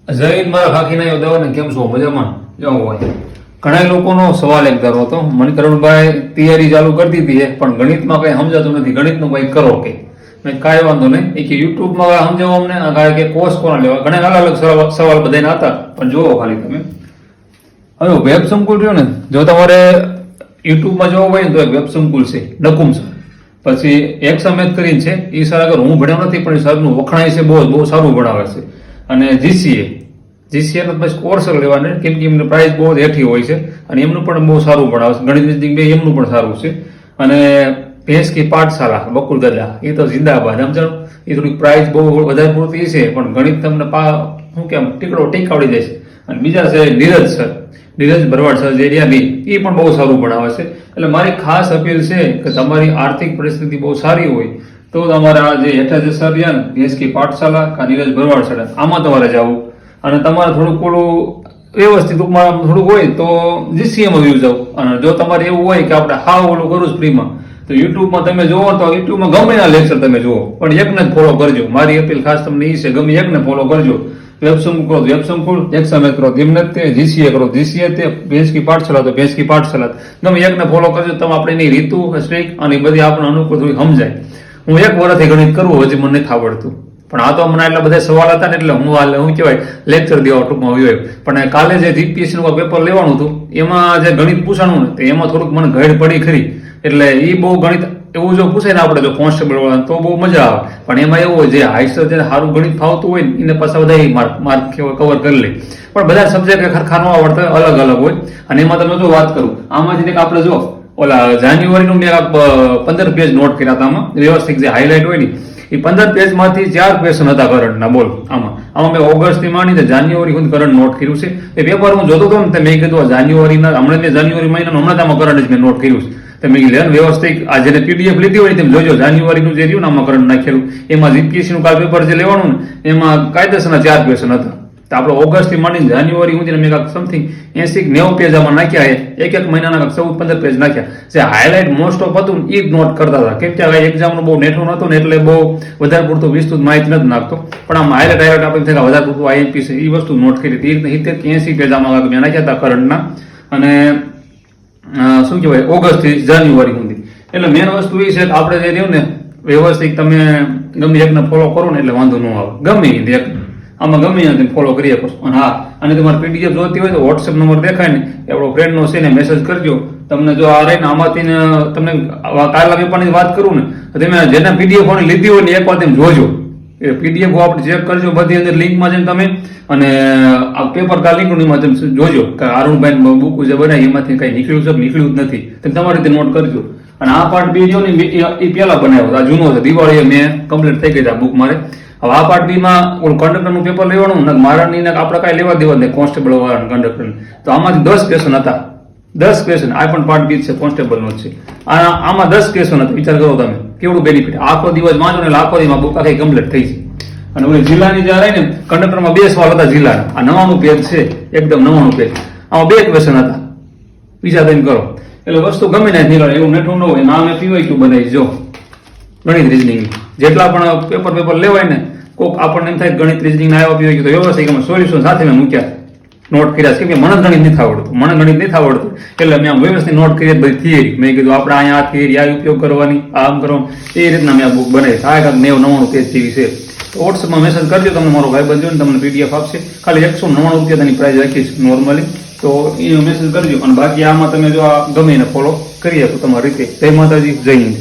જૈન મારા ખાખીના દવાને કેમ છો મજામાં જવું હોય. ઘણા લોકોનો સવાલ એક ધારો હતો, મણિકરણભાઈ તૈયારી ચાલુ કરી દીધી છે પણ ગણિતમાં કઈ સમજાતું નથી, ગણિતનું કઈ કરો કે. મેં કાંઈ વાંધો નહીં, એ કે યુટ્યુબમાં સમજાવો અમને, કારણ કે કોર્સ કોના લેવા, ઘણા અલગ અલગ સવાલ બધાના હતા, પણ જોવો ખાલી તમે. હવે વેબ સંકુલ રહ્યો ને, જો તમારે યુટ્યુબમાં જોવો હોય ને તો વેબ સંકુલ છે ડકુમ સર, પછી એક્સમેથ કરીને છે, એ સર આગળ હું ભણ્યો નથી પણ એ સરનું વખણાય છે, બહુ સારું ભણાવે છે. અને જીસીએ નો પછી કોર્સ લેવાના, કેમ કે એમની પ્રાઇસ બહુ હેઠી હોય છે અને એમનું પણ બહુ સારું ભણાવે છે, ગણિત બે એમનું પણ સારું છે. અને ભેંસ કી પાઠશાલા બકુલ દાદા એ તો જિંદાબાદ, સમજાણું. એ થોડીક પ્રાઇસ બહુ વધારે પૂરતી છે પણ ગણિત તમને શું કેમ ટીકઆવડી જાય છે. અને બીજા છે નીરજ ભરવાડ સર જે રહ્યા એ પણ બહુ સારું ભણાવે છે. એટલે મારી ખાસ અપીલ છે કે તમારી આર્થિક પરિસ્થિતિ બહુ સારી હોય તો તમારા જે હેઠા જે સર રહ્યા ને ભેંસ કી પાઠશાલા કા નીરજ ભરવાડ સર, આમાં તમારે જવું. અને તમારે થોડુંક ઓલું વ્યવસ્થિત ટૂંકમાં થોડુંક હોય તો જીસીએમાં વ્યૂ જાવ. અને જો તમારે એવું હોય કે આપણે હાવ ઓલું કરું છું ફ્રીમાં, તો યુટ્યુબમાં તમે જોવો તો યુટ્યુબમાં ગમે ના લેક્ચર તમે જુઓ પણ એકને જ ફોલો કરજો. મારી અપીલ ખાસ તમને એ છે, ગમે એકને ફોલો કરજો. વેબસંકુલ કરો વેબસંકુલ, એક્સમેથ કરો એમને તે, જીસીએ કરો જીસીએ તે, ભેંસ કી પાઠશાલા તો ભેંસ કી પાઠશાલા, ગમે એકને ફોલો કરજો. તમે આપણે એની રીતુ સ્ટ્રીક અને બધી આપણે અનુકૂળ થોડી સમજાય. હું 1 વર્ષથી ગણિત કરું, હજી મને નથી આવડતું, પણ આ તો મને એટલા બધા સવાલ હતા ને એટલે હું કહેવાય લેક્ચર દેવા ટૂંકમાં આવ્યો. પણ કાલે જે જીપીએસસી નું પેપર લેવાનું હતું એમાં જે ગણિત પૂછાણું ને એમાં થોડુંક મને ઘેડ પડી ખરી. એટલે એ બહુ ગણિત એવું જો પૂછે ને આપણે જો કોન્સ્ટેબલ વાળા તો બહુ મજા આવે. પણ એમાં એવું હોય જે હાઈસ્ટર જેને સારું ગણિત ફાવતું હોય ને એને પાછા બધા માર્ક કવર કરી લે. પણ બધા સબ્જેક્ટ ખરખા ન આવડતા હોય, અલગ અલગ હોય. અને એમાં તમે જો વાત કરું, આમાંથી આપણે જો ઓલા જાન્યુઆરીનું મેં 15 પેજ નોટ કર્યા હતા. આમાં વ્યવસ્થિત જે હાઇલાઇટ હોય ને એ 15 પેજમાંથી 4 ક્વેશ્ચન હતા કરંટના. બોલ આમાં મેં ઓગસ્ટથી માંડીને જાન્યુઆરી સુધી કરંટ નોટ કર્યું છે. એ પેપર હું જોતો હતો ને મેં કીધું જાન્યુઆરીના હમણાં મેં જાન્યુઆરી મહિનાનું હમણાં આમાં કરંટ જ મેં નોટ કર્યું છે. તમે લેન વ્યવસ્થિત આ જેને પીડીએફ લીધી હોય તેમ જોજો, જાન્યુઆરીનું જે રહ્યું ને આમાં કરંટ નાખેલું, એમાં જીપીએસસીનું કાલ પેપર જે લેવાનું ને એમાં કાયદેસરના 4 ક્વેશ્ચન હતા. તો આપણે ઓગસ્ટથી માંડીને જાન્યુઆરી સુધી મેં સમથિંગ 80-90 પેજ આમાં નાખ્યા, એક મહિનાના 14-15 પેજ નાખ્યા. જે હાઇલાઇટ મોસ્ટ ઓફ હતું ને એ જ નોટ કરતા હતા, કેમ કે એક્ઝામનું બહુ નેઠું નહોતું ને એટલે બહુ વધારે પૂરતું વિસ્તૃત માહિતી નથી નાખતો. પણ આમ હાઇલાઇટ આપણે વધારે પૂરતું આઈએમપી છે એ વસ્તુ નોટ કરી હતી. 70-80 પેજ આમાં મેં નાખ્યા હતા કરંટના. અને શું કહેવાય ઓગસ્ટથી જાન્યુઆરી સુધી. એટલે મેન વસ્તુ એ છે કે આપણે જે રહ્યું ને વ્યવસ્થિત તમે ગમે એકને ફોલો કરો ને એટલે વાંધો ન આવે. ગમે એક આમાં ગમે તમે ફોલો કરી શકો. અને હા, અને તમારે પીડીએફ જોતી હોય તો વોટ્સએપ નંબર દેખાય ને આપણો ફ્રેન્ડનો છે ને મેસેજ કરજો. તમને જો આ રહીને આમાંથી તમને કાલના પેપરની વાત કરું ને તો તમે જેના પીડીએફ લીધી હોય ને એક વાર તમે જોજો. એ પીડીએફ આપણે ચેક કરજો બધી અંદર લિંકમાં જઈને તમે, અને આ પેપર કાલ લિંકમાં તમે જોજો કે અરુણભાઈ બુક જે બનાવી એમાંથી કઈ નીકળ્યું છે નીકળ્યું જ નથી, તમે તમારી રીતે નોટ કરજો. અને આ પાર્ટ બી જો ને એ પહેલા બનાવ્યો, આ જૂનો છે, દિવાળીએ મેં કમ્પ્લીટ થઈ ગઈ આ બુક મારે. હવે આ પાર્ટ બીમાં ઓલું કંડક્ટરનું પેપર લેવાનું ને મારાની આપણે કાંઈ લેવા દેવા નહીં, કોન્સ્ટેબલ વાળા કંડક્ટર. તો આમાંથી 10 ક્વેશ્ચન હતા, 10 ક્વેશ્ચન. આ પણ પાર્ટ બી છે, કોન્સ્ટેબલનો જ છે. આમાં 10 ક્વેશ્ચન હતા. વિચાર કરો તમે કેવડું બેનિફિટ. આખો દિવસ વાંચો ને આખો દિવસમાં બુક આખી કમ્પ્લીટ થઈ છે. અને ઓલી જિલ્લાની જે રહી ને કંડક્ટરમાં 2 સવાલ હતા જિલ્લાના. આ 99 પેજ છે, એકદમ 99 પેજ. આમાં 2 ક્વેશ્ચન હતા. બીજા તમે કરો એટલે વસ્તુ ગમે ને નીકળે, એવું નેઠું ન હોય. નામે પીવાય ક્યુ બનાવી જો ગણિત રીઝનિંગ જેટલા પણ પેપર લેવાય ને કોક આપણને એમ થાય ગણિત રીઝનિંગ આવ્યા પીવાય તો વ્યવસ્થિત સોલ્યુશન સાથે મેં મૂક્યા, નોટ કર્યા છે. કે મને ગણિત નથી આવડતું એટલે મેં આમ વ્યવસ્થિત નોટ કરી બધી થિયરી. મેં કીધું આપણે અહીંયા આ થિયરી આ ઉપયોગ કરવાની, આમ કરવાનું, એ રીતના મેં આ બુક બનાવી. આ 90-99 પેજ જેવી છે. વોટ્સએપમાં મેસેજ કરજો, તમને મારો ભાઈ બંધ ને તમને પીડીએફ આપશે. ખાલી 199 રૂપિયા તેની પ્રાઇસ રાખીશ નોર્મલી, તો એ મેસેજ કરજો. અને બાકી આમાં તમે જો આ ગમે એને ફોલો કરી શકો તમારી રીતે. જય માતાજી, જય હિન્દ.